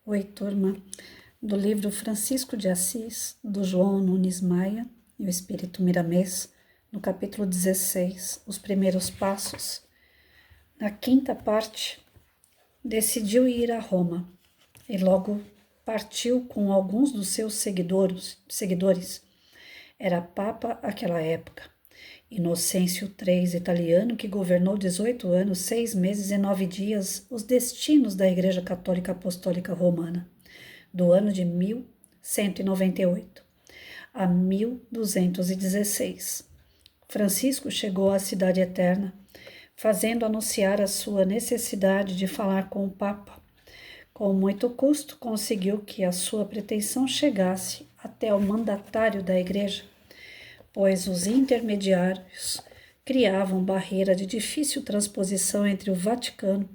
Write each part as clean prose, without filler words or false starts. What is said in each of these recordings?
Oi, turma, do livro Francisco de Assis, do João Nunes Maia e o Espírito Miramês, no capítulo 16, os primeiros passos. Na quinta parte, decidiu ir a Roma e logo partiu com alguns dos seus seguidores. Era Papa àquela época. Inocêncio III, italiano, que governou 18 anos, 6 meses e 9 dias os destinos da Igreja Católica Apostólica Romana, do ano de 1198 a 1216. Francisco chegou à Cidade Eterna, fazendo anunciar a sua necessidade de falar com o Papa. Com muito custo, conseguiu que a sua pretensão chegasse até o mandatário da Igreja, pois os intermediários criavam barreira de difícil transposição entre o Vaticano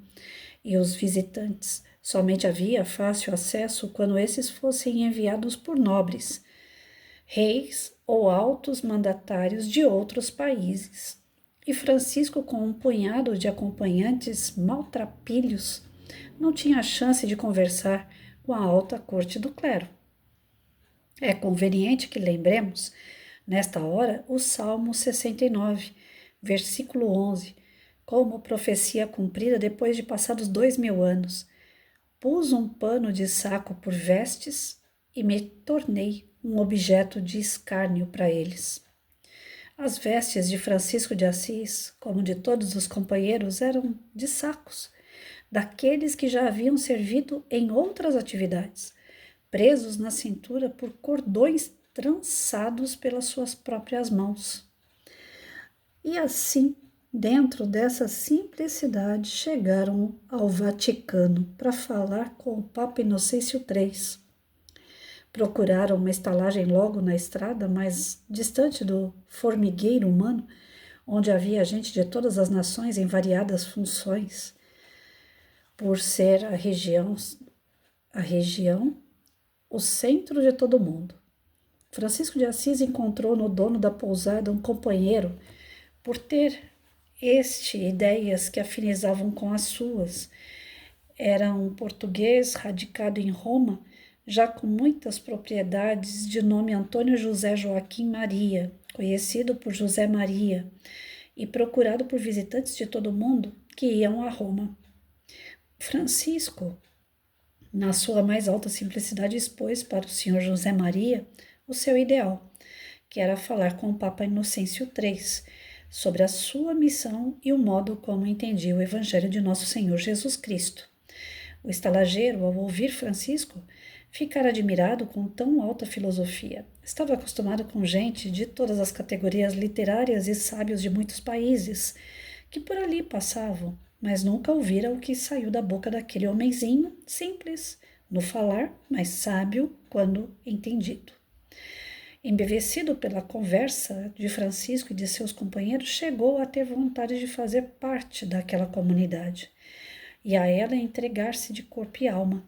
e os visitantes. Somente havia fácil acesso quando esses fossem enviados por nobres, reis ou altos mandatários de outros países. E Francisco, com um punhado de acompanhantes maltrapilhos, não tinha chance de conversar com a alta corte do clero. É conveniente que lembremos, nesta hora, o Salmo 69, versículo 11, como profecia cumprida depois de passados 2000 anos. Pus um pano de saco por vestes e me tornei um objeto de escárnio para eles. As vestes de Francisco de Assis, como de todos os companheiros, eram de sacos, daqueles que já haviam servido em outras atividades, presos na cintura por cordões trançados pelas suas próprias mãos. E assim, dentro dessa simplicidade, chegaram ao Vaticano para falar com o Papa Inocêncio III. Procuraram uma estalagem logo na estrada, mais distante do formigueiro humano, onde havia gente de todas as nações em variadas funções, por ser a região o centro de todo mundo. Francisco de Assis encontrou no dono da pousada um companheiro, por ter ideias que afinizavam com as suas. Era um português radicado em Roma, já com muitas propriedades, de nome Antônio José Joaquim Maria, conhecido por José Maria, e procurado por visitantes de todo o mundo que iam a Roma. Francisco, na sua mais alta simplicidade, expôs para o senhor José Maria o seu ideal, que era falar com o Papa Inocêncio III sobre a sua missão e o modo como entendia o Evangelho de Nosso Senhor Jesus Cristo. O estalageiro, ao ouvir Francisco, ficara admirado com tão alta filosofia. Estava acostumado com gente de todas as categorias literárias e sábios de muitos países, que por ali passavam, mas nunca ouvira o que saiu da boca daquele homenzinho simples, no falar, mas sábio quando entendido. Embevecido pela conversa de Francisco e de seus companheiros, chegou a ter vontade de fazer parte daquela comunidade e a ela entregar-se de corpo e alma,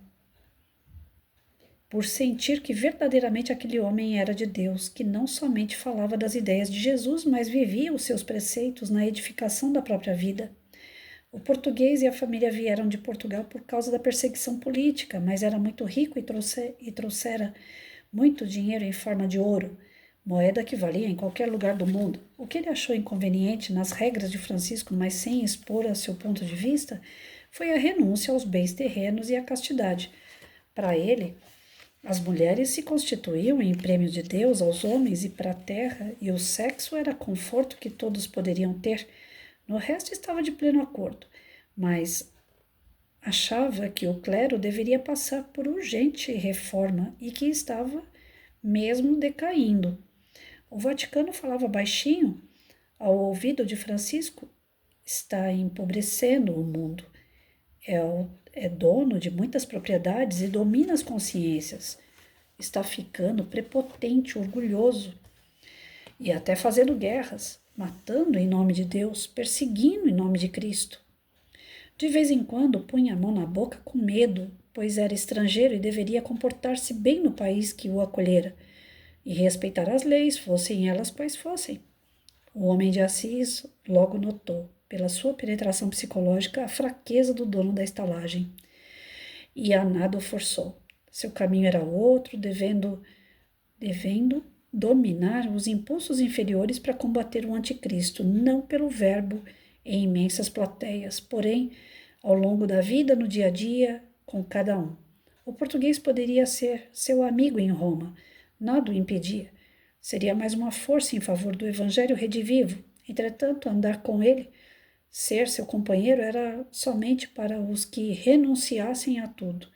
por sentir que verdadeiramente aquele homem era de Deus, que não somente falava das ideias de Jesus, mas vivia os seus preceitos na edificação da própria vida. O português e a família vieram de Portugal por causa da perseguição política, mas era muito rico e trouxera muito dinheiro em forma de ouro, moeda que valia em qualquer lugar do mundo. O que ele achou inconveniente nas regras de Francisco, mas sem expor a seu ponto de vista, foi a renúncia aos bens terrenos e à castidade. Para ele, as mulheres se constituíam em prêmio de Deus aos homens e para a terra, e o sexo era conforto que todos poderiam ter. No resto estava de pleno acordo, mas achava que o clero deveria passar por urgente reforma e que estava mesmo decaindo. O Vaticano falava baixinho ao ouvido de Francisco: está empobrecendo o mundo. É dono de muitas propriedades e domina as consciências. Está ficando prepotente, orgulhoso e até fazendo guerras, matando em nome de Deus, perseguindo em nome de Cristo. De vez em quando punha a mão na boca com medo, pois era estrangeiro e deveria comportar-se bem no país que o acolhera e respeitar as leis, fossem elas quais fossem. O homem de Assis logo notou, pela sua penetração psicológica, a fraqueza do dono da estalagem e a nada o forçou. Seu caminho era outro, devendo dominar os impulsos inferiores para combater o anticristo, não pelo verbo em imensas plateias, porém, ao longo da vida, no dia a dia, com cada um. O português poderia ser seu amigo em Roma, nada o impedia. Seria mais uma força em favor do evangelho redivivo. Entretanto, andar com ele, ser seu companheiro, era somente para os que renunciassem a tudo,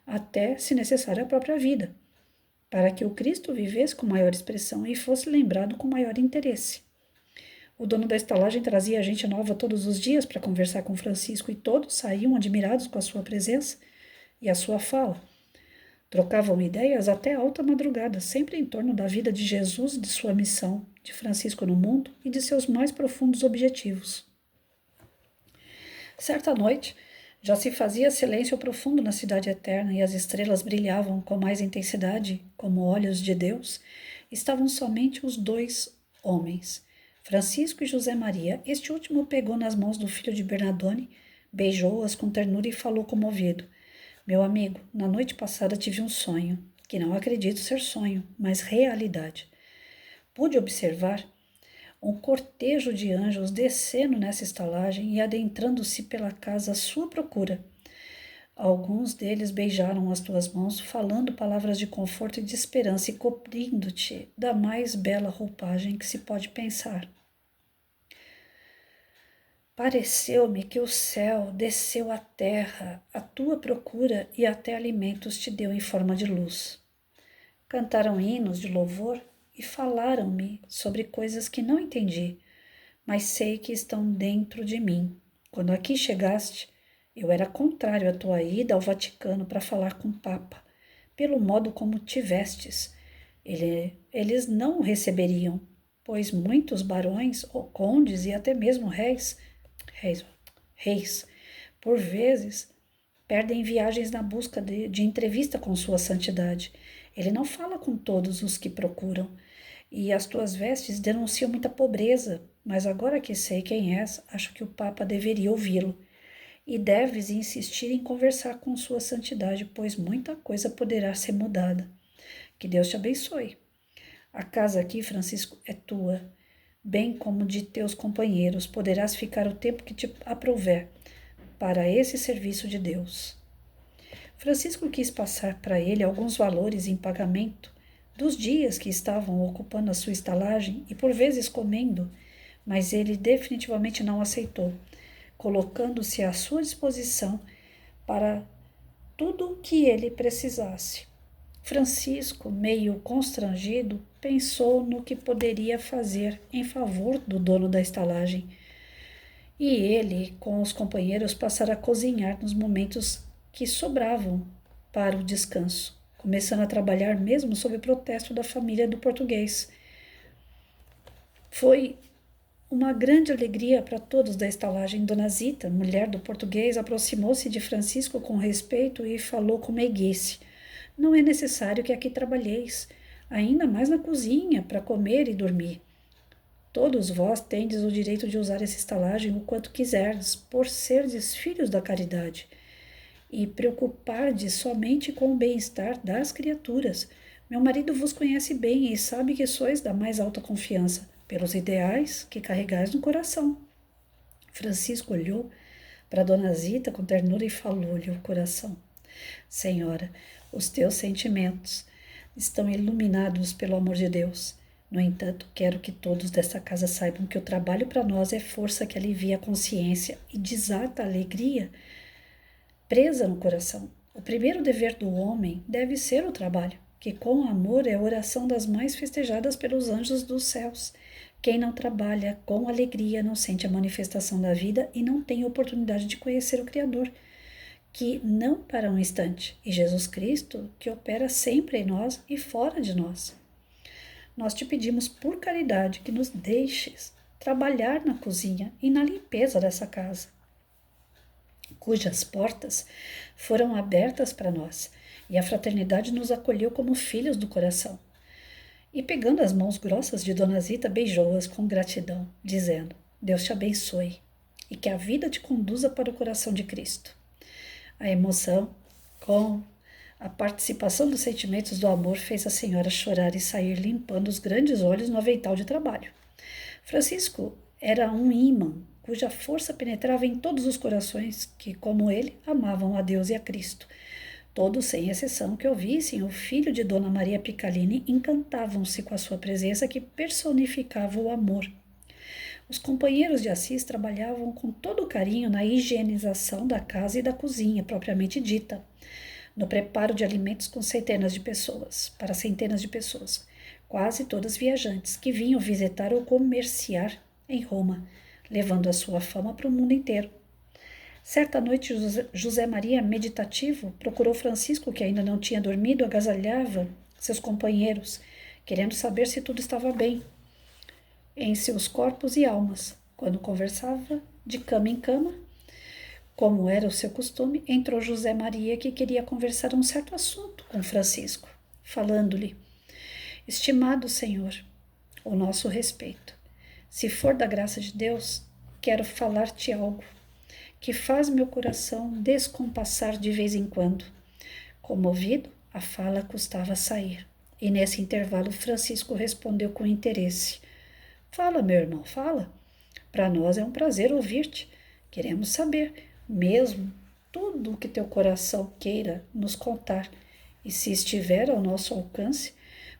até, se necessário, a própria vida, para que o Cristo vivesse com maior expressão e fosse lembrado com maior interesse. O dono da estalagem trazia gente nova todos os dias para conversar com Francisco e todos saíam admirados com a sua presença e a sua fala. Trocavam ideias até alta madrugada, sempre em torno da vida de Jesus, de sua missão, de Francisco no mundo e de seus mais profundos objetivos. Certa noite, já se fazia silêncio profundo na cidade eterna e as estrelas brilhavam com mais intensidade, como olhos de Deus. Estavam somente os dois homens, Francisco e José Maria. Este último pegou nas mãos do filho de Bernardone, beijou-as com ternura e falou comovido: meu amigo, na noite passada tive um sonho, que não acredito ser sonho, mas realidade. Pude observar um cortejo de anjos descendo nessa estalagem e adentrando-se pela casa à sua procura. Alguns deles beijaram as tuas mãos, falando palavras de conforto e de esperança e cobrindo-te da mais bela roupagem que se pode pensar. Pareceu-me que o céu desceu à terra à tua procura e até alimentos te deu em forma de luz. Cantaram hinos de louvor e falaram-me sobre coisas que não entendi, mas sei que estão dentro de mim. Quando aqui chegaste, eu era contrário à tua ida ao Vaticano para falar com o Papa, pelo modo como tivestes. Eles não o receberiam, pois muitos barões, ou condes e até mesmo reis, por vezes, perdem viagens na busca de entrevista com sua santidade. Ele não fala com todos os que procuram, e as tuas vestes denunciam muita pobreza, mas agora que sei quem és, acho que o Papa deveria ouvi-lo. E deves insistir em conversar com sua santidade, pois muita coisa poderá ser mudada. Que Deus te abençoe. A casa aqui, Francisco, é tua, bem como de teus companheiros. Poderás ficar o tempo que te aprouver para esse serviço de Deus. Francisco quis passar para ele alguns valores em pagamento dos dias que estavam ocupando a sua estalagem e por vezes comendo, mas ele definitivamente não aceitou, colocando-se à sua disposição para tudo o que ele precisasse. Francisco, meio constrangido, pensou no que poderia fazer em favor do dono da estalagem. E ele, com os companheiros, passara a cozinhar nos momentos que sobravam para o descanso, começando a trabalhar mesmo sob o protesto da família do português. Foi uma grande alegria para todos da estalagem. Dona Zita, mulher do português, aproximou-se de Francisco com respeito e falou com meiguice: não é necessário que aqui trabalheis, ainda mais na cozinha, para comer e dormir. Todos vós tendes o direito de usar essa estalagem o quanto quiserdes, por serdes filhos da caridade, e preocupardes somente com o bem-estar das criaturas. Meu marido vos conhece bem e sabe que sois da mais alta confiança, pelos ideais que carregais no coração. Francisco olhou para Dona Zita com ternura e falou-lhe o coração: Senhora, os teus sentimentos estão iluminados pelo amor de Deus. No entanto, quero que todos desta casa saibam que o trabalho para nós é força que alivia a consciência e desata a alegria presa no coração. O primeiro dever do homem deve ser o trabalho, que com amor é a oração das mais festejadas pelos anjos dos céus. Quem não trabalha com alegria não sente a manifestação da vida e não tem oportunidade de conhecer o Criador, que não para um instante, e Jesus Cristo, que opera sempre em nós e fora de nós. Nós te pedimos por caridade que nos deixes trabalhar na cozinha e na limpeza dessa casa, cujas portas foram abertas para nós, e a fraternidade nos acolheu como filhos do coração. E pegando as mãos grossas de Dona Zita, beijou-as com gratidão, dizendo: Deus te abençoe e que a vida te conduza para o coração de Cristo. A emoção Com a participação dos sentimentos do amor fez a senhora chorar e sair limpando os grandes olhos no avental de trabalho. Francisco era um ímã cuja força penetrava em todos os corações que, como ele, amavam a Deus e a Cristo. Todos, sem exceção, que ouvissem o filho de Dona Maria Picalini encantavam-se com a sua presença que personificava o amor. Os companheiros de Assis trabalhavam com todo o carinho na higienização da casa e da cozinha, propriamente dita, no preparo de alimentos com para centenas de pessoas, quase todas viajantes, que vinham visitar ou comerciar em Roma, levando a sua fama para o mundo inteiro. Certa noite, José Maria, meditativo, procurou Francisco, que ainda não tinha dormido, agasalhava seus companheiros, querendo saber se tudo estava bem em seus corpos e almas. Quando conversava de cama em cama, como era o seu costume, entrou José Maria, que queria conversar um certo assunto com Francisco, falando-lhe: Estimado Senhor, o nosso respeito, se for da graça de Deus, quero falar-te algo que faz meu coração descompassar de vez em quando. Comovido, a fala custava sair, e nesse intervalo Francisco respondeu com interesse: Fala, meu irmão, fala. Para nós é um prazer ouvir-te. Queremos saber, mesmo, tudo o que teu coração queira nos contar, e se estiver ao nosso alcance,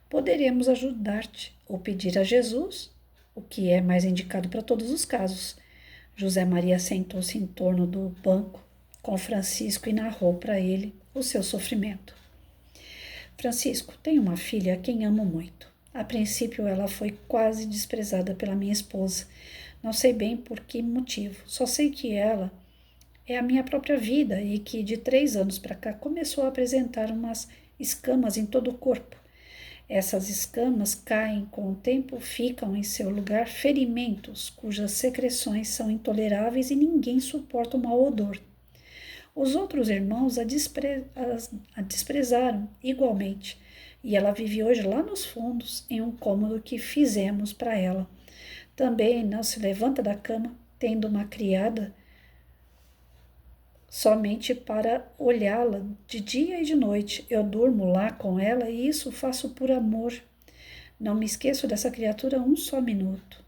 poderemos ajudar-te ou pedir a Jesus, o que é mais indicado para todos os casos. José Maria sentou-se em torno do banco com Francisco e narrou para ele o seu sofrimento. Francisco, tenho uma filha a quem amo muito. A princípio ela foi quase desprezada pela minha esposa. Não sei bem por que motivo, só sei que ela é a minha própria vida e que de 3 anos para cá começou a apresentar umas escamas em todo o corpo. Essas escamas caem com o tempo, ficam em seu lugar ferimentos, cujas secreções são intoleráveis e ninguém suporta o mau odor. Os outros irmãos a desprezaram igualmente, e ela vive hoje lá nos fundos, em um cômodo que fizemos para ela. Também não se levanta da cama, tendo uma criada somente para olhá-la de dia e de noite. Eu durmo lá com ela e isso faço por amor. Não me esqueço dessa criatura um só minuto.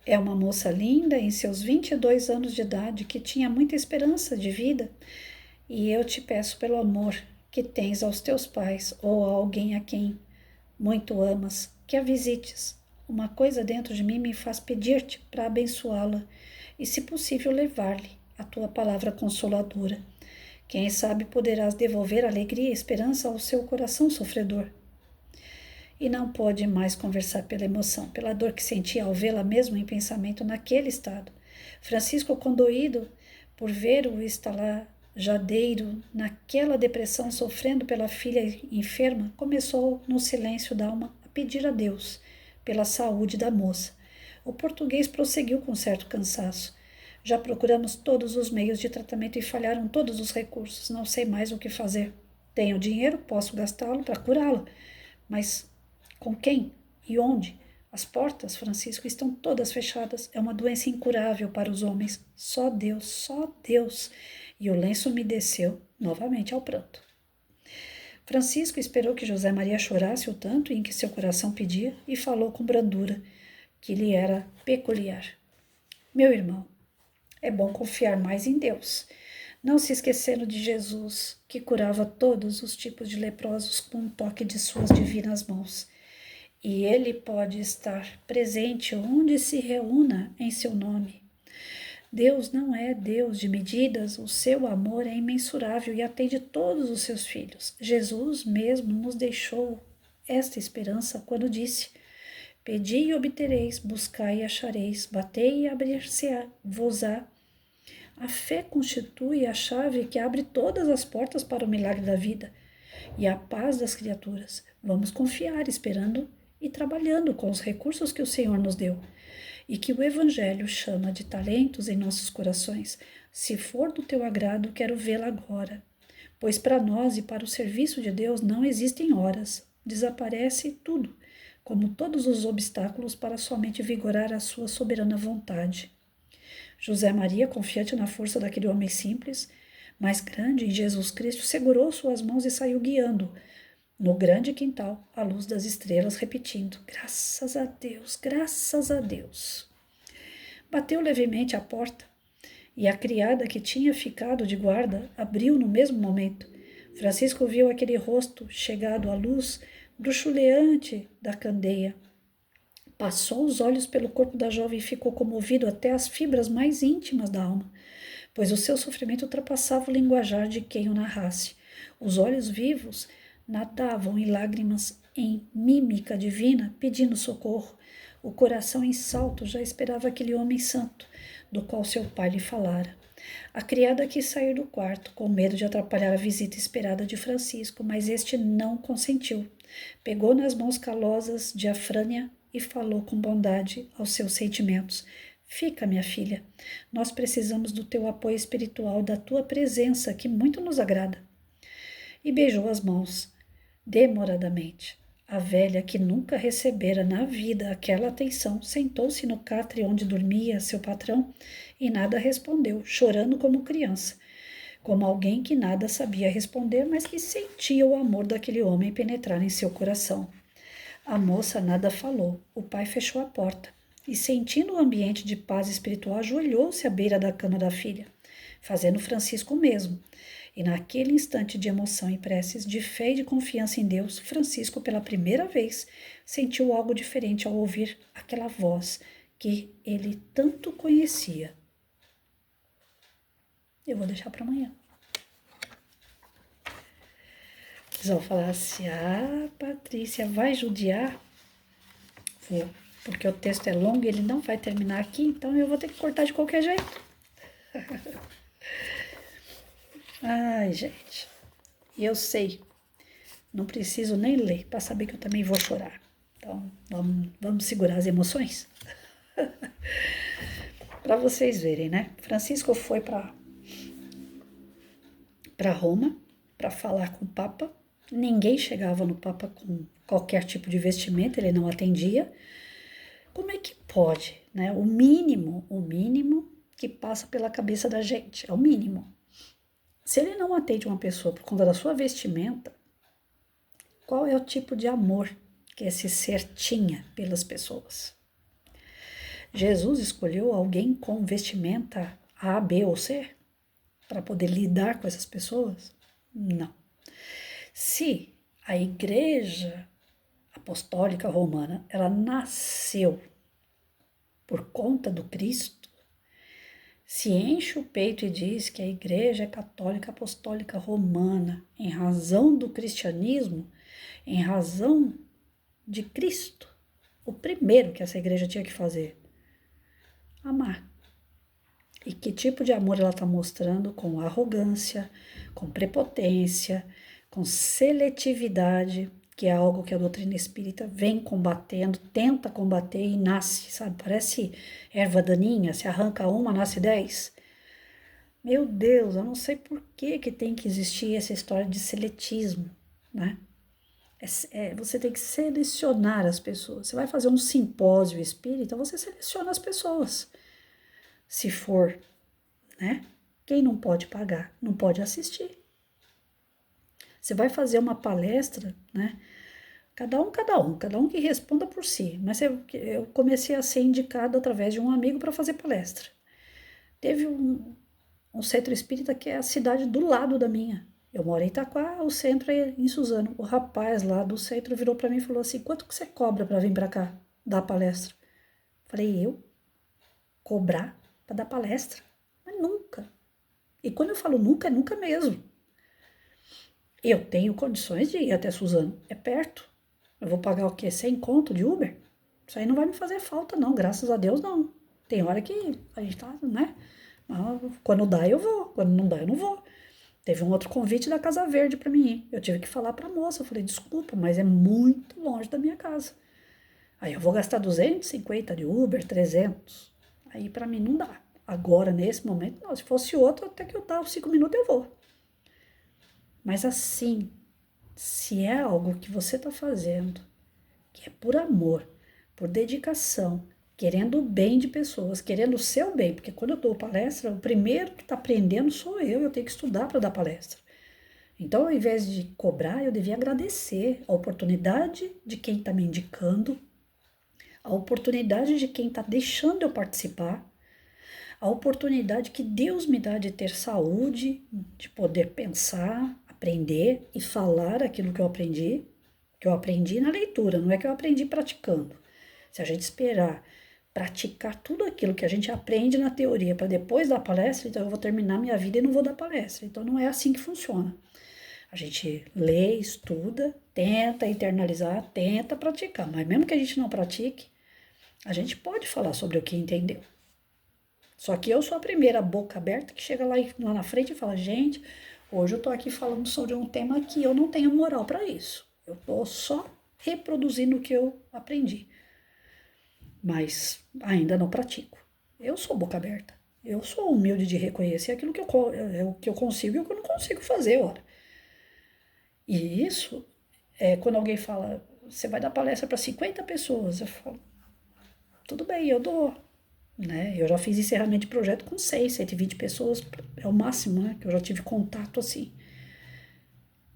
É uma moça linda, em seus 22 anos de idade, que tinha muita esperança de vida, e eu te peço pelo amor que tens aos teus pais ou a alguém a quem muito amas, que a visites. Uma coisa dentro de mim me faz pedir-te para abençoá-la e, se possível, levar-lhe a tua palavra consoladora. Quem sabe poderás devolver alegria e esperança ao seu coração sofredor. E não pôde mais conversar pela emoção, pela dor que sentia ao vê-la mesmo em pensamento naquele estado. Francisco, condoído por ver o estalajadeiro naquela depressão, sofrendo pela filha enferma, começou no silêncio da alma a pedir a Deus pela saúde da moça. O português prosseguiu com certo cansaço. Já procuramos todos os meios de tratamento e falharam todos os recursos. Não sei mais o que fazer. Tenho dinheiro, posso gastá-lo para curá-la, mas com quem e onde? As portas, Francisco, estão todas fechadas. É uma doença incurável para os homens. Só Deus, só Deus. E o lenço me desceu novamente ao pranto. Francisco esperou que José Maria chorasse o tanto em que seu coração pedia e falou com brandura, que lhe era peculiar. Meu irmão, é bom confiar mais em Deus, não se esquecendo de Jesus, que curava todos os tipos de leprosos com um toque de suas divinas mãos. E ele pode estar presente onde se reúna em seu nome. Deus não é Deus de medidas, o seu amor é imensurável e atende todos os seus filhos. Jesus mesmo nos deixou esta esperança quando disse: Pedi e obtereis, buscai e achareis, batei e abrir-se-vos-á. A fé constitui a chave que abre todas as portas para o milagre da vida e a paz das criaturas. Vamos confiar, esperando e trabalhando com os recursos que o Senhor nos deu e que o Evangelho chama de talentos em nossos corações. Se for do teu agrado, quero vê-la agora, pois para nós e para o serviço de Deus não existem horas, desaparece tudo, como todos os obstáculos para somente vigorar a sua soberana vontade. José Maria, confiante na força daquele homem simples, mais grande em Jesus Cristo, segurou suas mãos e saiu guiando no grande quintal, à luz das estrelas, repetindo: graças a Deus, graças a Deus. Bateu levemente à porta e a criada que tinha ficado de guarda abriu no mesmo momento. Francisco viu aquele rosto chegado à luz bruxuleante da candeia. Passou os olhos pelo corpo da jovem e ficou comovido até as fibras mais íntimas da alma, pois o seu sofrimento ultrapassava o linguajar de quem o narrasse. Os olhos vivos nadavam em lágrimas, em mímica divina, pedindo socorro. O coração em salto já esperava aquele homem santo, do qual seu pai lhe falara. A criada quis sair do quarto, com medo de atrapalhar a visita esperada de Francisco, mas este não consentiu. Pegou nas mãos calosas de Afrânia e falou com bondade aos seus sentimentos. Fica, minha filha, nós precisamos do teu apoio espiritual, da tua presença, que muito nos agrada. E beijou as mãos, demoradamente. A velha, que nunca recebera na vida aquela atenção, sentou-se no catre onde dormia seu patrão e nada respondeu, chorando como criança, como alguém que nada sabia responder, mas que sentia o amor daquele homem penetrar em seu coração. A moça nada falou. O pai fechou a porta e, sentindo o ambiente de paz espiritual, ajoelhou-se à beira da cama da filha, fazendo Francisco o mesmo. E naquele instante de emoção e preces, de fé e de confiança em Deus, Francisco, pela primeira vez, sentiu algo diferente ao ouvir aquela voz que ele tanto conhecia. Eu vou deixar para amanhã. Eles vão falar assim: Patrícia, vai judiar? Vou, porque o texto é longo e ele não vai terminar aqui, então eu vou ter que cortar de qualquer jeito. Ai, gente, eu sei, não preciso nem ler para saber que eu também vou chorar. Então, vamos segurar as emoções? Para vocês verem, né? Francisco foi para Roma para falar com o Papa. Ninguém chegava no Papa com qualquer tipo de vestimenta, ele não atendia. Como é que pode, né? O mínimo que passa pela cabeça da gente, é o mínimo. Se ele não atende uma pessoa por conta da sua vestimenta, qual é o tipo de amor que esse ser tinha pelas pessoas? Jesus escolheu alguém com vestimenta A, B ou C para poder lidar com essas pessoas? Não. Se a Igreja Apostólica Romana, ela nasceu por conta do Cristo, se enche o peito e diz que a Igreja é Católica Apostólica Romana, em razão do cristianismo, em razão de Cristo, o primeiro que essa igreja tinha que fazer, amar. E que tipo de amor ela está mostrando? Com arrogância, com prepotência, com seletividade, que é algo que a doutrina espírita vem combatendo, tenta combater e nasce, sabe? Parece erva daninha, se arranca uma, nasce 10. Meu Deus, eu não sei por que tem que existir essa história de seletismo, né? Você tem que selecionar as pessoas. Você vai fazer um simpósio espírita, você seleciona as pessoas. Se for, né? Quem não pode pagar, não pode assistir. Você vai fazer uma palestra, né? Cada um que responda por si. Mas eu comecei a ser indicada através de um amigo para fazer palestra. Teve um centro espírita que é a cidade do lado da minha. Eu moro em Itaquá, o centro é em Suzano. O rapaz lá do centro virou para mim e falou assim: quanto que você cobra para vir para cá dar palestra? Falei: eu? Cobrar para dar palestra? Mas nunca. E quando eu falo nunca, é nunca mesmo. Eu tenho condições de ir até Suzano, é perto. Eu vou pagar o quê? 100 conto de Uber? Isso aí não vai me fazer falta não, graças a Deus não. Tem hora que a gente tá, né? Quando dá eu vou, quando não dá eu não vou. Teve um outro convite da Casa Verde para mim ir. Eu tive que falar para a moça, eu falei: desculpa, mas é muito longe da minha casa. Aí eu vou gastar 250 de Uber, 300. Aí para mim não dá. Agora, nesse momento, não. Se fosse outro, até que eu dar os 5 minutos eu vou. Mas assim, se é algo que você está fazendo, que é por amor, por dedicação, querendo o bem de pessoas, querendo o seu bem, porque quando eu dou palestra, o primeiro que está aprendendo sou eu tenho que estudar para dar palestra. Então, ao invés de cobrar, eu devia agradecer a oportunidade de quem está me indicando, a oportunidade de quem está deixando eu participar, a oportunidade que Deus me dá de ter saúde, de poder pensar, aprender e falar aquilo que eu aprendi na leitura, não é que eu aprendi praticando. Se a gente esperar praticar tudo aquilo que a gente aprende na teoria para depois dar palestra, então eu vou terminar minha vida e não vou dar palestra. Então não é assim que funciona. A gente lê, estuda, tenta internalizar, tenta praticar, mas mesmo que a gente não pratique, a gente pode falar sobre o que entendeu. Só que eu sou a primeira boca aberta que chega lá na frente e fala, gente, hoje eu tô aqui falando sobre um tema que eu não tenho moral para isso. Eu tô só reproduzindo o que eu aprendi, mas ainda não pratico. Eu sou boca aberta. Eu sou humilde de reconhecer aquilo o que eu consigo e o que eu não consigo fazer, ora. E isso é quando alguém fala, você vai dar palestra para 50 pessoas. Eu falo, tudo bem, eu dou. Né? Eu já fiz encerramento de projeto com 120 pessoas, é o máximo, né? Que eu já tive contato assim.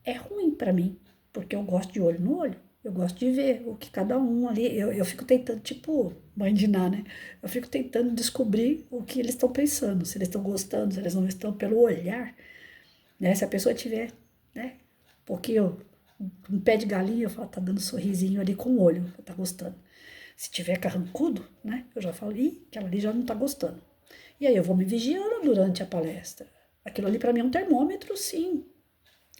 É ruim para mim, porque eu gosto de olho no olho. Eu gosto de ver o que cada um ali. Eu fico tentando, tipo, mãe de Ná, né? Eu fico tentando descobrir o que eles estão pensando, se eles estão gostando, se eles não estão, pelo olhar. Né? Se a pessoa tiver, né? Um pouquinho, um pé de galinha, eu falo, tá dando um sorrisinho ali com o olho, tá gostando. Se tiver carrancudo, né? Eu já falo, ih, aquela ali já não tá gostando. E aí eu vou me vigiando durante a palestra. Aquilo ali para mim é um termômetro, sim.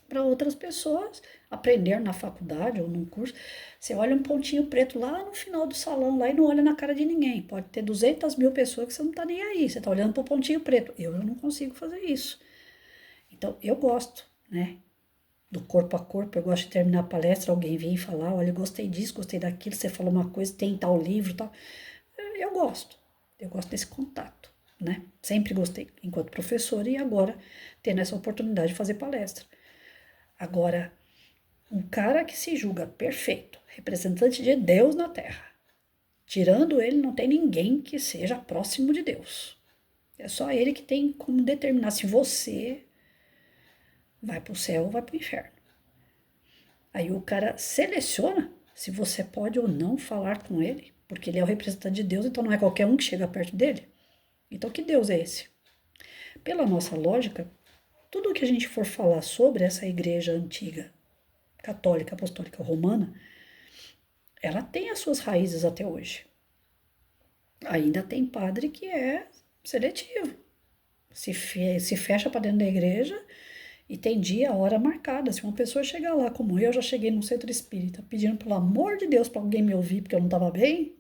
Para outras pessoas, aprender na faculdade ou num curso, você olha um pontinho preto lá no final do salão, lá e não olha na cara de ninguém. Pode ter 200 mil pessoas que você não tá nem aí, você tá olhando pro pontinho preto. Eu não consigo fazer isso. Então, eu gosto, né? Do corpo a corpo, eu gosto de terminar a palestra, alguém vir e falar, olha, eu gostei disso, gostei daquilo, você falou uma coisa, tem tal livro e tal. Eu gosto desse contato, né? Sempre gostei enquanto professora e agora tendo essa oportunidade de fazer palestra. Agora, um cara que se julga perfeito, representante de Deus na Terra, tirando ele, não tem ninguém que seja próximo de Deus. É só ele que tem como determinar se você vai para o céu ou vai para o inferno. Aí o cara seleciona se você pode ou não falar com ele, porque ele é o representante de Deus, então não é qualquer um que chega perto dele. Então que Deus é esse? Pela nossa lógica, tudo que a gente for falar sobre essa igreja antiga, católica, apostólica, romana, ela tem as suas raízes até hoje. Ainda tem padre que é seletivo. Se fecha para dentro da igreja e tem dia, hora marcada. Se uma pessoa chegar lá, como eu já cheguei num centro espírita, pedindo pelo amor de Deus para alguém me ouvir porque eu não estava bem,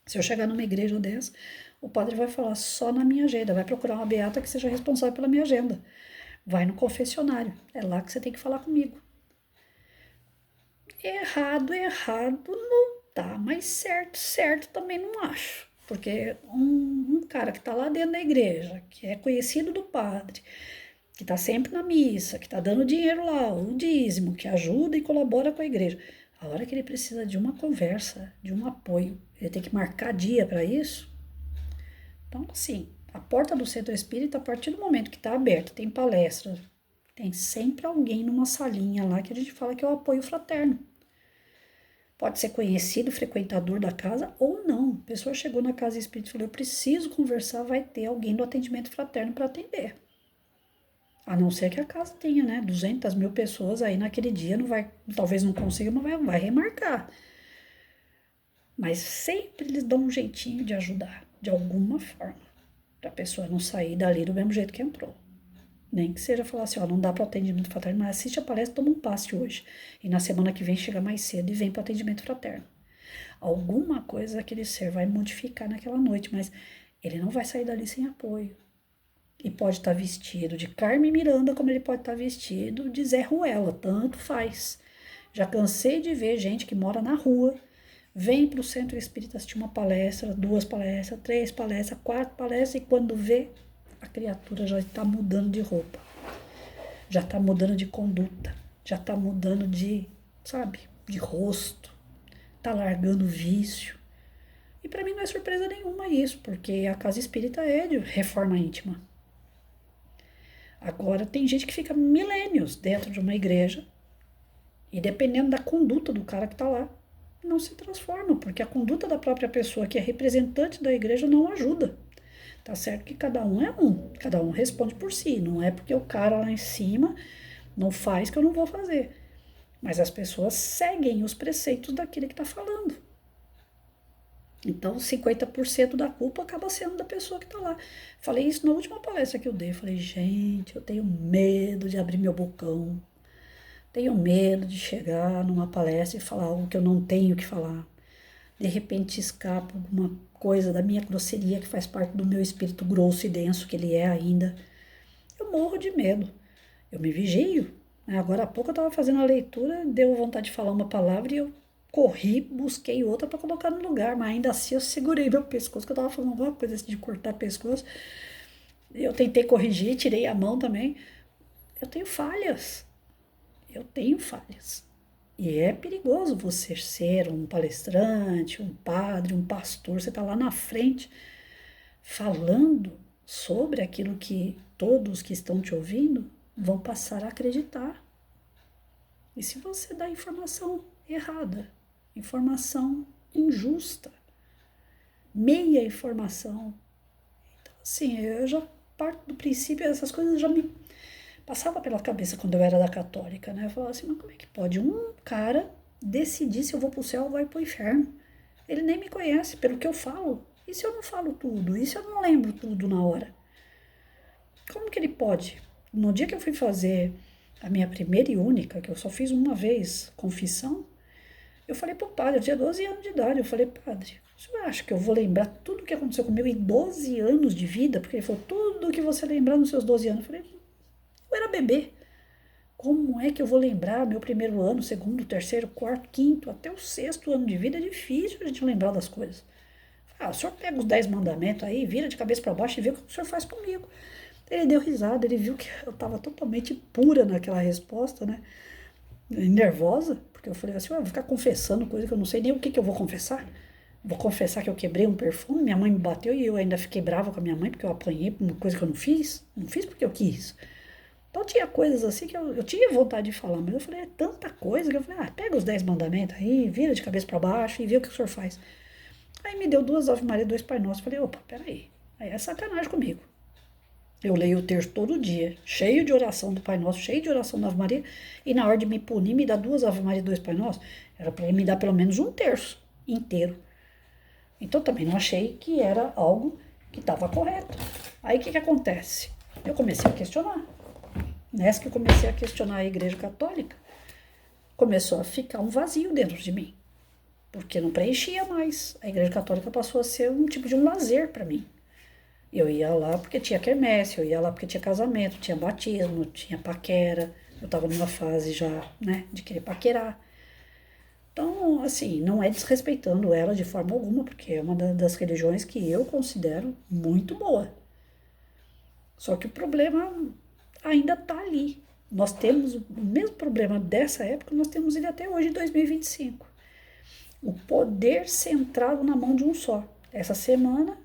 se eu chegar numa igreja dessa, o padre vai falar só na minha agenda, vai procurar uma beata que seja responsável pela minha agenda. Vai no confessionário, é lá que você tem que falar comigo. Errado não tá, mas certo também não acho. Porque um cara que tá lá dentro da igreja, que é conhecido do padre, que tá sempre na missa, que tá dando dinheiro lá, o dízimo, que ajuda e colabora com a igreja. A hora que ele precisa de uma conversa, de um apoio, ele tem que marcar dia para isso. Então, assim, a porta do centro espírita, a partir do momento que está aberta, tem palestra, tem sempre alguém numa salinha lá que a gente fala que é o apoio fraterno. Pode ser conhecido, frequentador da casa ou não. A pessoa chegou na casa espírita e falou, eu preciso conversar, vai ter alguém do atendimento fraterno para atender. A não ser que a casa tenha, né, 200 mil pessoas aí naquele dia, não vai, talvez não consiga, mas vai remarcar. Mas sempre eles dão um jeitinho de ajudar, de alguma forma, para a pessoa não sair dali do mesmo jeito que entrou. Nem que seja falar assim, ó, não dá para atendimento fraterno, mas assiste a palestra, toma um passe hoje. E na semana que vem chega mais cedo e vem para atendimento fraterno. Alguma coisa aquele ser vai modificar naquela noite, mas ele não vai sair dali sem apoio. E pode estar vestido de Carmen Miranda, como ele pode estar vestido de Zé Ruela, tanto faz. Já cansei de ver gente que mora na rua, vem para o centro espírita assistir uma palestra, 2 palestras, 3 palestras, 4 palestras, e quando vê, a criatura já está mudando de roupa, já está mudando de conduta, já está mudando de, sabe, de rosto, está largando o vício. E para mim não é surpresa nenhuma isso, porque a casa espírita é de reforma íntima. Agora tem gente que fica milênios dentro de uma igreja e dependendo da conduta do cara que está lá, não se transforma, porque a conduta da própria pessoa que é representante da igreja não ajuda. Tá certo que cada um é um, cada um responde por si, não é porque o cara lá em cima não faz que eu não vou fazer. Mas as pessoas seguem os preceitos daquele que está falando. Então, 50% da culpa acaba sendo da pessoa que está lá. Falei isso na última palestra que eu dei. Falei, gente, eu tenho medo de abrir meu bocão. Tenho medo de chegar numa palestra e falar algo que eu não tenho que falar. De repente escapa alguma coisa da minha grosseria que faz parte do meu espírito grosso e denso, que ele é ainda. Eu morro de medo. Eu me vigio. Agora há pouco eu estava fazendo a leitura, deu vontade de falar uma palavra e eu corri, busquei outra para colocar no lugar, mas ainda assim eu segurei meu pescoço, que eu estava falando alguma coisa assim de cortar pescoço. Eu tentei corrigir, tirei a mão também. Eu tenho falhas. Eu tenho falhas. E é perigoso você ser um palestrante, um padre, um pastor, você está lá na frente falando sobre aquilo que todos que estão te ouvindo vão passar a acreditar. E se você dá informação errada, informação injusta, meia informação, então assim, eu já parto do princípio, essas coisas já me passava pela cabeça quando eu era da católica, né? Eu falava assim, mas como é que pode um cara decidir se eu vou pro céu ou vai pro inferno? Ele nem me conhece pelo que eu falo. E se eu não falo tudo? E se eu não lembro tudo na hora? Como que ele pode? No dia que eu fui fazer a minha primeira e única, que eu só fiz uma vez, confissão, eu falei pro padre, eu tinha 12 anos de idade, eu falei, padre, o senhor acha que eu vou lembrar tudo o que aconteceu comigo em 12 anos de vida? Porque ele falou, tudo que você lembrar nos seus 12 anos. Eu falei, eu era bebê. Como é que eu vou lembrar meu primeiro ano, segundo, terceiro, quarto, quinto, até o sexto ano de vida? É difícil a gente lembrar das coisas. Ah, o senhor pega os 10 mandamentos aí, vira de cabeça para baixo e vê o que o senhor faz comigo. Ele deu risada, ele viu que eu estava totalmente pura naquela resposta, né? Nervosa, porque eu falei assim, eu vou ficar confessando coisa que eu não sei nem o que eu vou confessar. Vou confessar que eu quebrei um perfume, minha mãe me bateu e eu ainda fiquei brava com a minha mãe porque eu apanhei por uma coisa que eu não fiz. Não fiz porque eu quis. Então tinha coisas assim que eu tinha vontade de falar, mas eu falei, é tanta coisa que eu falei, pega os 10 mandamentos aí, vira de cabeça para baixo e vê o que o senhor faz. Aí me deu 2 Ave Maria, 2 Pai Nosso. Falei, opa, peraí, aí é sacanagem comigo. Eu leio o texto todo dia, cheio de oração do Pai Nosso, cheio de oração da Ave Maria, e na hora de me punir, me dá 2 Ave Maria e 2 Pai Nosso. Era para ele me dar pelo menos um terço inteiro. Então também não achei que era algo que estava correto. Aí o que acontece? Eu comecei a questionar. Nessa que eu comecei a questionar a Igreja Católica, começou a ficar um vazio dentro de mim, porque não preenchia mais. A Igreja Católica passou a ser um tipo de um lazer para mim. Eu ia lá porque tinha quermesse, eu ia lá porque tinha casamento, tinha batismo, tinha paquera. Eu estava numa fase já, né, de querer paquerar. Então, assim, não é desrespeitando ela de forma alguma, porque é uma das religiões que eu considero muito boa. Só que o problema ainda está ali. Nós temos o mesmo problema dessa época, nós temos ele até hoje, em 2025. O poder centrado na mão de um só. Essa semana,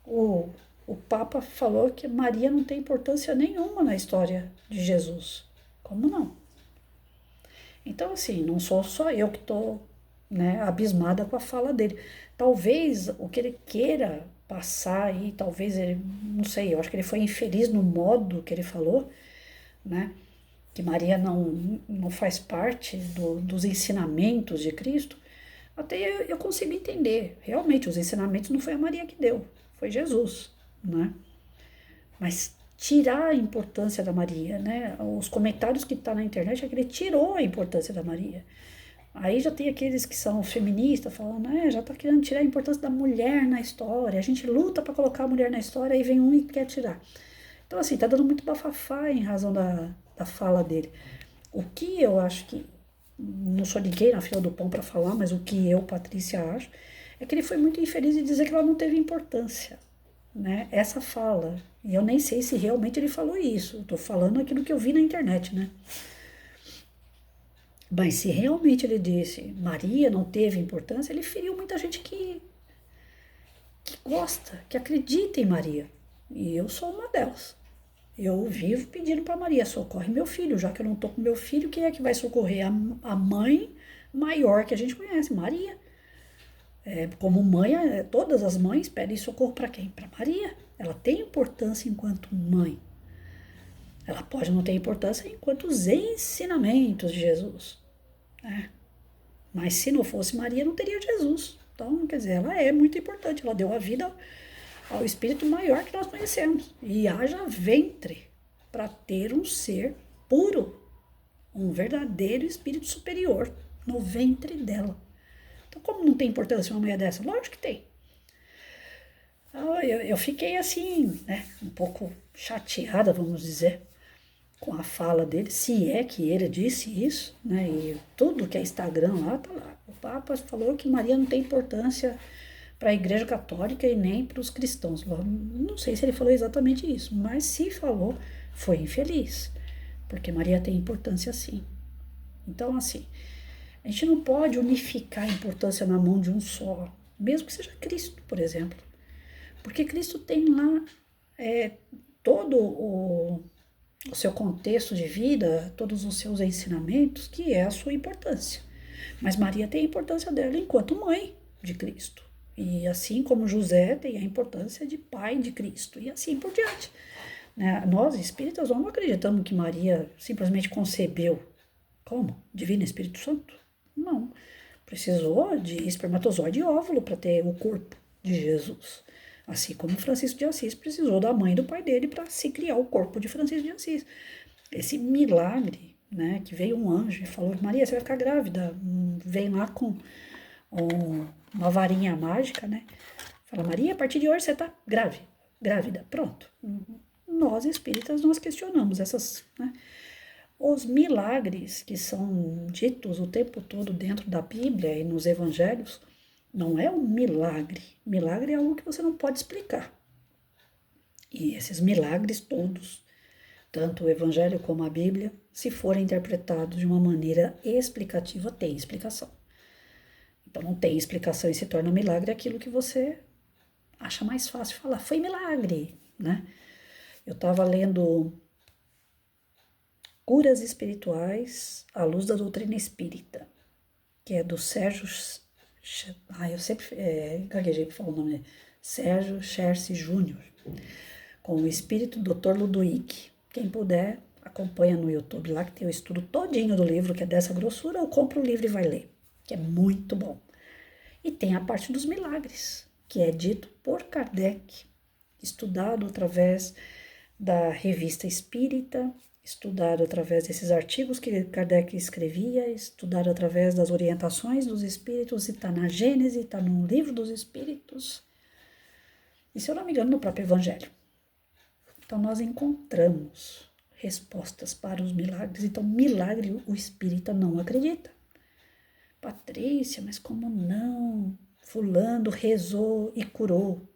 o Papa falou que Maria não tem importância nenhuma na história de Jesus. Como não? Então, assim, não sou só eu que estou, né, abismada com a fala dele. Talvez o que ele queira passar aí, talvez ele, não sei, eu acho que ele foi infeliz no modo que ele falou, né? Que Maria não faz parte dos ensinamentos de Cristo. Até eu consigo entender. Realmente, os ensinamentos não foi a Maria que deu, foi Jesus, né? Mas tirar a importância da Maria, né? Os comentários que tá na internet é que ele tirou a importância da Maria. Aí já tem aqueles que são feministas falando, já tá querendo tirar a importância da mulher na história. A gente luta para colocar a mulher na história, aí vem um e quer tirar. Então, assim, tá dando muito bafafá em razão da fala dele. O que eu acho que, não sou ninguém na fila do pão para falar, mas o que eu, Patrícia, acho, é que ele foi muito infeliz em dizer que ela não teve importância, né? Essa fala. E eu nem sei se realmente ele falou isso. Eu tô falando aquilo que eu vi na internet, né? Mas se realmente ele disse Maria não teve importância, ele feriu muita gente que gosta, que acredita em Maria. E eu sou uma delas. Eu vivo pedindo para Maria, socorre meu filho. Já que eu não estou com meu filho, quem é que vai socorrer? A mãe maior que a gente conhece, Maria. Como mãe, todas as mães pedem socorro para quem? Para Maria. Ela tem importância enquanto mãe. Ela pode não ter importância enquanto os ensinamentos de Jesus, né? Mas se não fosse Maria, não teria Jesus. Então, quer dizer, ela é muito importante. Ela deu a vida ao espírito maior que nós conhecemos. E haja ventre para ter um ser puro, um verdadeiro espírito superior no ventre dela. Então, como não tem importância uma mulher dessa? Lógico que tem. Então, eu fiquei assim, né, um pouco chateada, vamos dizer, com a fala dele, se é que ele disse isso, né? E tudo que é Instagram lá, tá lá. O Papa falou que Maria não tem importância para a Igreja Católica e nem para os cristãos. Não sei se ele falou exatamente isso, mas se falou, foi infeliz, porque Maria tem importância sim. Então, assim, a gente não pode unificar a importância na mão de um só, mesmo que seja Cristo, por exemplo, porque Cristo tem lá todo o seu contexto de vida, todos os seus ensinamentos, que é a sua importância. Mas Maria tem a importância dela enquanto mãe de Cristo. E assim como José tem a importância de pai de Cristo. E assim por diante. Né? Nós, espíritas, não acreditamos que Maria simplesmente concebeu. Como? Divino Espírito Santo? Não. Precisou de espermatozoide e óvulo para ter o corpo de Jesus. Assim como Francisco de Assis precisou da mãe e do pai dele para se criar o corpo de Francisco de Assis. Esse milagre, né, que veio um anjo e falou: Maria, você vai ficar grávida. Vem lá com uma varinha mágica, né? Fala: Maria, a partir de hoje você está grávida. Pronto. Nós espíritas nós questionamos essas, né? Os milagres que são ditos o tempo todo dentro da Bíblia e nos evangelhos, não é um milagre. Milagre é algo que você não pode explicar. E esses milagres todos, tanto o evangelho como a Bíblia, se forem interpretados de uma maneira explicativa, tem explicação. Então não tem explicação e se torna milagre aquilo que você acha mais fácil falar. Foi milagre, né? Eu estava lendo Curas Espirituais à Luz da Doutrina Espírita, que é do Sérgio... eu sempre gaguejei para falar o nome dele. Sérgio Cherce Júnior, com o espírito Dr. Ludovic. Quem puder, acompanha no YouTube lá, que tem o estudo todinho do livro, que é dessa grossura, ou compra o livro e vai ler, que é muito bom. E tem a parte dos milagres, que é dito por Kardec, estudado através da Revista Espírita, estudado através desses artigos que Kardec escrevia, estudado através das orientações dos espíritos, e está na Gênese, está no Livro dos Espíritos, e se eu não me engano, no próprio Evangelho. Então, nós encontramos respostas para os milagres. Então, milagre o espírita não acredita. Patrícia, mas como não? Fulano rezou e curou.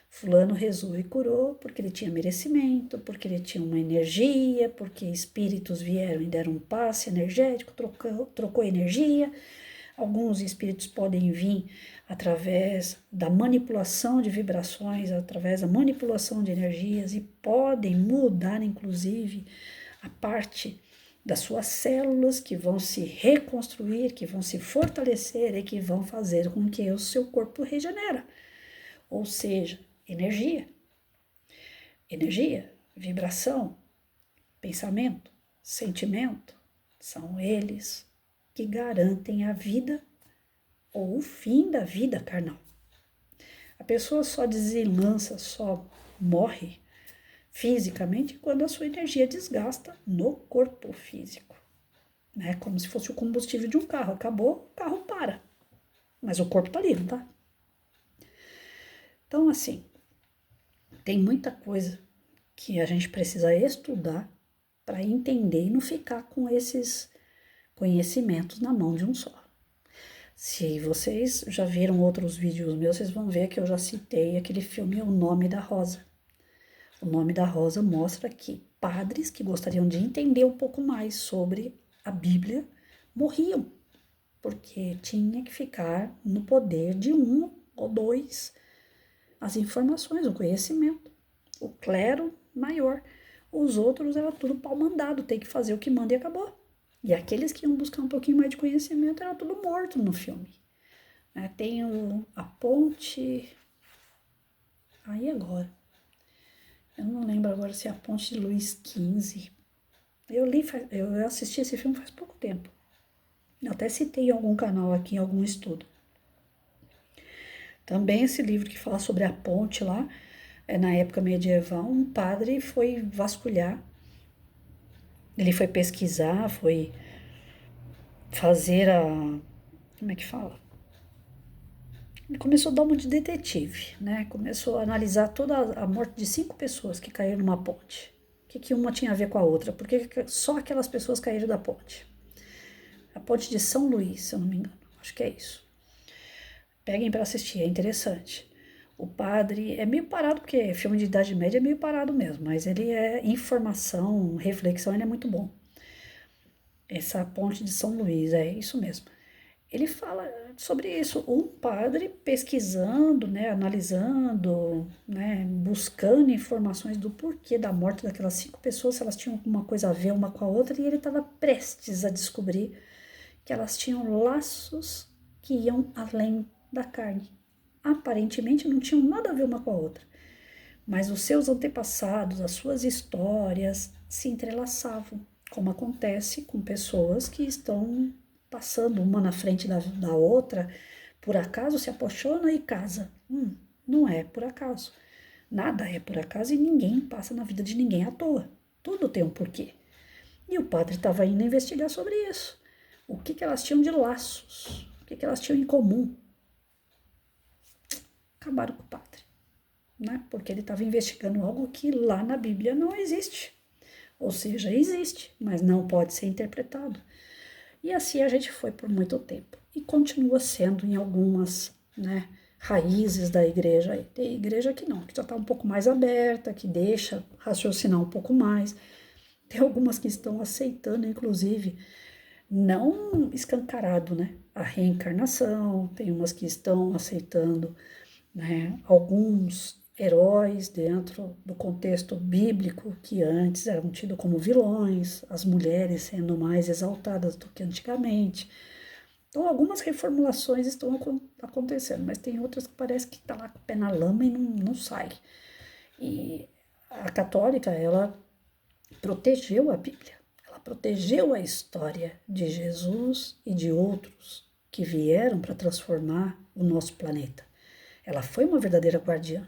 Fulano rezou e curou porque ele tinha merecimento, porque ele tinha uma energia, porque espíritos vieram e deram um passe energético, trocou energia. Alguns espíritos podem vir através da manipulação de vibrações, através da manipulação de energias e podem mudar, inclusive, a parte das suas células que vão se reconstruir, que vão se fortalecer e que vão fazer com que o seu corpo regenere. Ou seja, energia, vibração, pensamento, sentimento, são eles que garantem a vida ou o fim da vida carnal. A pessoa só desenlança, só morre fisicamente quando a sua energia desgasta no corpo físico. Né? Como se fosse o combustível de um carro. Acabou, o carro para. Mas o corpo está ali, não tá? Então, assim, tem muita coisa que a gente precisa estudar para entender e não ficar com esses conhecimentos na mão de um só. Se vocês já viram outros vídeos meus, vocês vão ver que eu já citei aquele filme O Nome da Rosa. O Nome da Rosa mostra que padres que gostariam de entender um pouco mais sobre a Bíblia morriam, porque tinha que ficar no poder de um ou dois as informações, o conhecimento. O clero maior. Os outros era tudo pau mandado, tem que fazer o que manda e acabou. E aqueles que iam buscar um pouquinho mais de conhecimento era tudo morto no filme. Tem a ponte... Aí agora... Eu não lembro agora se é a Ponte de Luís XV. Eu assisti esse filme faz pouco tempo. Eu até citei em algum canal aqui, em algum estudo. Também esse livro que fala sobre a ponte lá, na época medieval, um padre foi vasculhar. Ele foi pesquisar, foi fazer a... Como é que fala? Ele começou a dar uma de detetive, né? Começou a analisar toda a morte de 5 pessoas que caíram numa ponte. O que uma tinha a ver com a outra? Por que só aquelas pessoas caíram da ponte? A ponte de São Luís, se eu não me engano. Acho que é isso. Peguem para assistir, é interessante. O padre é meio parado, porque filme de Idade Média é meio parado mesmo, mas ele é informação, reflexão, ele é muito bom. Essa ponte de São Luís, é isso mesmo. Ele fala sobre isso, um padre pesquisando, né, analisando, né, buscando informações do porquê da morte daquelas 5 pessoas, se elas tinham alguma coisa a ver uma com a outra, e ele estava prestes a descobrir que elas tinham laços que iam além da carne. Aparentemente não tinham nada a ver uma com a outra, mas os seus antepassados, as suas histórias se entrelaçavam, como acontece com pessoas que estão passando uma na frente da outra, por acaso se apaixona e casa. Não é por acaso. Nada é por acaso e ninguém passa na vida de ninguém à toa. Tudo tem um porquê. E o padre estava indo investigar sobre isso. O que elas tinham de laços? O que elas tinham em comum? Acabaram com o padre, né? Porque ele estava investigando algo que lá na Bíblia não existe. Ou seja, existe, mas não pode ser interpretado. E assim a gente foi por muito tempo. E continua sendo em algumas, né, raízes da igreja. Tem igreja que não, que já está um pouco mais aberta, que deixa raciocinar um pouco mais. Tem algumas que estão aceitando, inclusive, não escancarado, né, a reencarnação. Tem umas que estão aceitando, né, alguns heróis dentro do contexto bíblico que antes eram tidos como vilões, as mulheres sendo mais exaltadas do que antigamente. Então, algumas reformulações estão acontecendo, mas tem outras que parece que está lá com o pé na lama e não sai. E a católica, ela protegeu a Bíblia, ela protegeu a história de Jesus e de outros que vieram para transformar o nosso planeta. Ela foi uma verdadeira guardiã.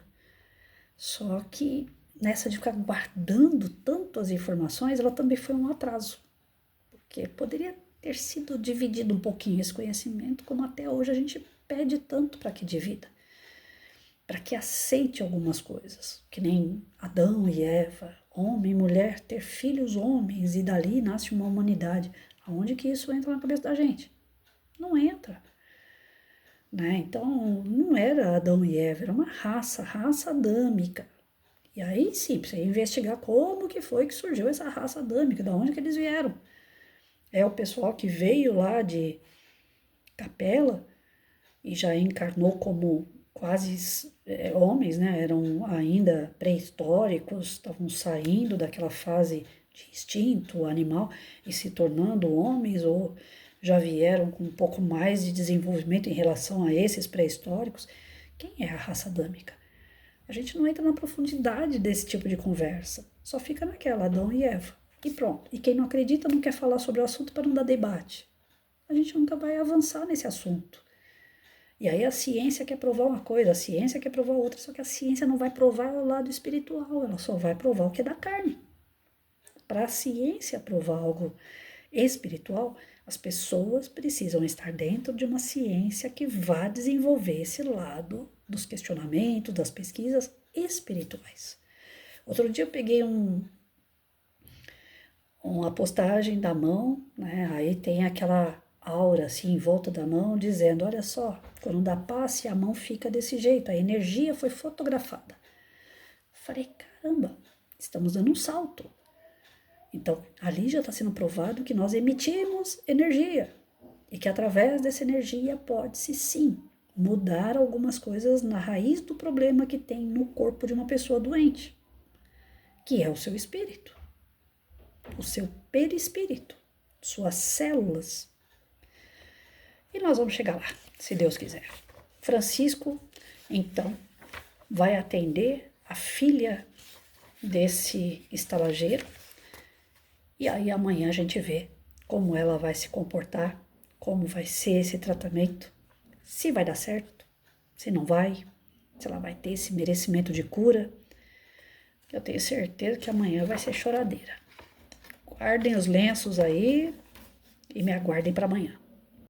Só que nessa de ficar guardando tanto as informações, ela também foi um atraso. Porque poderia ter sido dividido um pouquinho esse conhecimento, como até hoje a gente pede tanto para que divida. Para que aceite algumas coisas, que nem Adão e Eva, homem e mulher, ter filhos homens, e dali nasce uma humanidade. Aonde que isso entra na cabeça da gente? Não entra. Né? Então, não era Adão e Eva, era uma raça adâmica. E aí sim, precisa investigar como que foi que surgiu essa raça adâmica, de onde que eles vieram. É o pessoal que veio lá de Capela e já encarnou como quase homens, né? Eram ainda pré-históricos, estavam saindo daquela fase de instinto animal e se tornando homens, ou já vieram com um pouco mais de desenvolvimento em relação a esses pré-históricos. Quem é a raça adâmica? A gente não entra na profundidade desse tipo de conversa, só fica naquela, Adão e Eva, e pronto. E quem não acredita não quer falar sobre o assunto para não dar debate. A gente nunca vai avançar nesse assunto. E aí a ciência quer provar uma coisa, a ciência quer provar outra, só que a ciência não vai provar o lado espiritual, ela só vai provar o que é da carne. Para a ciência provar algo espiritual, as pessoas precisam estar dentro de uma ciência que vá desenvolver esse lado dos questionamentos, das pesquisas espirituais. Outro dia eu peguei uma postagem da mão, né? Aí tem aquela aura assim em volta da mão dizendo, olha só, quando dá passe a mão fica desse jeito, a energia foi fotografada. Falei, caramba, estamos dando um salto. Então, ali já está sendo provado que nós emitimos energia e que através dessa energia pode-se sim mudar algumas coisas na raiz do problema que tem no corpo de uma pessoa doente, que é o seu espírito, o seu perispírito, suas células. E nós vamos chegar lá, se Deus quiser. Francisco, então, vai atender a filha desse estalageiro, e aí amanhã a gente vê como ela vai se comportar, como vai ser esse tratamento, se vai dar certo, se não vai, se ela vai ter esse merecimento de cura. Eu tenho certeza que amanhã vai ser choradeira. Guardem os lenços aí e me aguardem para amanhã.